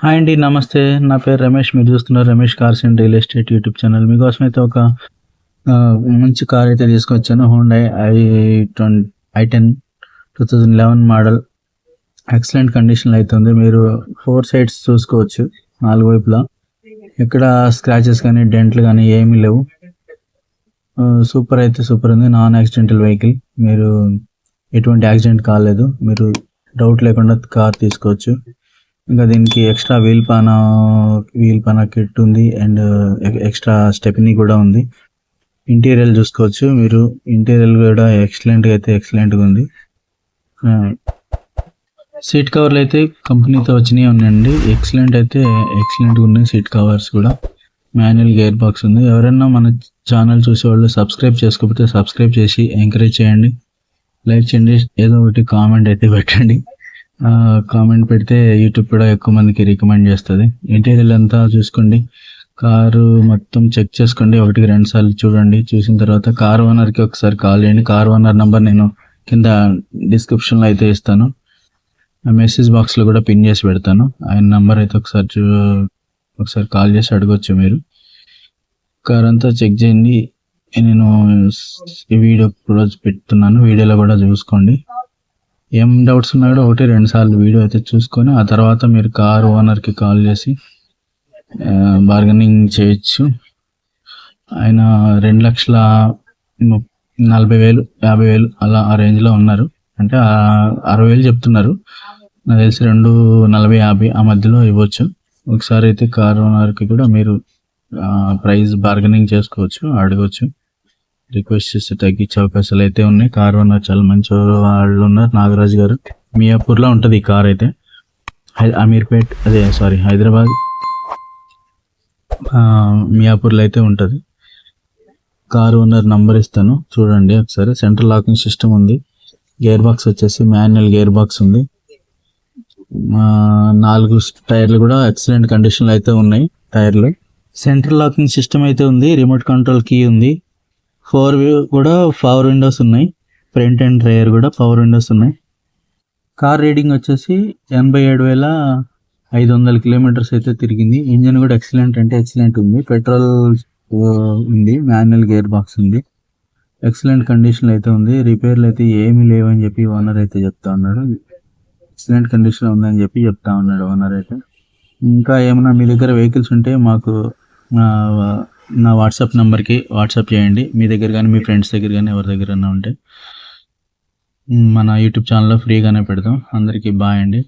Hi అండి. నమస్తే. నా పేరు రమేష్. మీరు చూస్తున్నారు Ramesh cars and real estate YouTube channel. మీకోసం అయితే ఒక మంచి కార్ అయితే తీసుకొచ్చాను. Hyundai i10 2011 model. ఎక్సలెంట్ కండిషన్‌లో అయితే ఉంది. మీరు 4 సైడ్స్ చూసుకోవచ్చు. 4 వైపులా. ఎక్కడ స్క్రాచెస్ కానీ, డెంట్లు కానీ ఏమీ లేవు. సూపర్ అయితే సూపర్ ఉంది. Non accidental vehicle. మీరు ఎటువంటి యాక్సిడెంట్ కాలేదు. మీరు డౌట్ లేకుండా కార్ తీసుకోవచ్చు. ఇంకా దీనికి ఎక్స్ట్రా వీల్ పానా కిట్ ఉంది అండ్ ఎక్స్ట్రా స్టెప్నీ కూడా ఉంది. ఇంటీరియర్ చూసుకోవచ్చు. మీరు ఇంటీరియర్ కూడా ఎక్సలెంట్గా ఉంది. సీట్ కవర్లు అయితే కంపెనీతో వచ్చినాయి ఉన్నాయండి. ఎక్సలెంట్గా ఉన్నాయి సీట్ కవర్స్ కూడా. మాన్యువల్ గేర్ బాక్స్ ఉంది. ఎవరైనా మన ఛానల్ చూసేవాళ్ళు సబ్స్క్రైబ్ చేసుకోకపోతే సబ్స్క్రైబ్ చేసి ఎంకరేజ్ చేయండి, లైక్ చేయండి, ఏదో ఒకటి కామెంట్ అయితే పెట్టండి. కామెంట్ పెడితే యూట్యూబ్ కూడా ఎక్కువ మందికి రికమెండ్ చేస్తుంది. ఇంటీరియర్ అంతా చూసుకోండి. కారు మొత్తం చెక్ చేసుకోండి. 1-2 సార్లు చూడండి. చూసిన తర్వాత కార్ ఓనర్కి ఒకసారి కాల్ చేయండి. కార్ ఓనర్ నెంబర్ నేను కింద డిస్క్రిప్షన్లో అయితే ఇస్తాను. మెసేజ్ బాక్స్లో కూడా పిన్ చేసి పెడతాను. ఆయన నెంబర్ అయితే ఒకసారి కాల్ చేసి అడగొచ్చు మీరు. కార్ అంతా చెక్ చేయండి. నేను ఈ వీడియో కూడా పెడుతున్నాను. వీడియోలో కూడా చూసుకోండి. ఏం డౌట్స్ ఉన్నా కూడా 1-2 సార్లు వీడియో అయితే చూసుకొని ఆ తర్వాత మీరు కార్ ఓనర్కి కాల్ చేసి బార్గెనింగ్ చేయొచ్చు. ఆయన 2,40,000 50,000 అలా ఆ రేంజ్లో ఉన్నారు. అంటే 60,000 చెప్తున్నారు. నాకు తెలిసి 2,40,000-50,000 ఆ మధ్యలో ఇవ్వచ్చు. ఒకసారి అయితే కార్ ఓనర్కి కూడా మీరు ప్రైస్ బార్గెనింగ్ చేసుకోవచ్చు, అడగవచ్చు. రిక్వెస్ట్ చేస్తే తగ్గించే అవకాశాలు అయితే ఉన్నాయి. కార్ ఓనర్ చాలా మంచి వాళ్ళు ఉన్నారు. నాగరాజు గారు. మియాపూర్లో ఉంటుంది ఈ కార్ అయితే. అమీర్పేట్ హైదరాబాద్ మియాపూర్లో అయితే ఉంటుంది. కార్ ఓనర్ నంబర్ ఇస్తాను, చూడండి ఒకసారి. సెంట్రల్ లాకింగ్ సిస్టమ్ ఉంది. గేర్ బాక్స్ వచ్చేసి మాన్యువల్ గేర్ బాక్స్ ఉంది. 4 టైర్లు కూడా ఎక్సలెంట్ కండిషన్లో అయితే ఉన్నాయి టైర్లు. సెంట్రల్ లాకింగ్ సిస్టమ్ అయితే ఉంది. రిమోట్ కంట్రోల్ కీ ఉంది. 4 కూడా పవర్ విండోస్ ఉన్నాయి. ఫ్రంట్ అండ్ రేర్ కూడా పవర్ విండోస్ ఉన్నాయి. కార్ రీడింగ్ వచ్చేసి 87,500 కిలోమీటర్స్ అయితే తిరిగింది. ఇంజన్ కూడా ఎక్సలెంట్ ఉంది. పెట్రోల్ ఉంది. మాన్యువల్ గేర్ బాక్స్ ఉంది. ఎక్సలెంట్ కండిషన్లో అయితే ఉంది. రిపేర్లు అయితే ఏమీ లేవని చెప్పి ఓనర్ అయితే చెప్తా ఉన్నాడు. ఎక్సలెంట్ కండిషన్లో ఉందని చెప్పి చెప్తా ఉన్నాడు ఓనర్ అయితే. ఇంకా ఏమైనా మీ దగ్గర వెహికల్స్ ఉంటే మాకు నా వాట్సాప్ నెంబర్కి వాట్సాప్ చేయండి. మీ దగ్గర కానీ మీ ఫ్రెండ్స్ దగ్గర కానీ ఎవరి దగ్గర ఉంటే మన యూట్యూబ్ ఛానల్లో ఫ్రీగానే పెడతాం. అందరికీ బాయ్ అండి.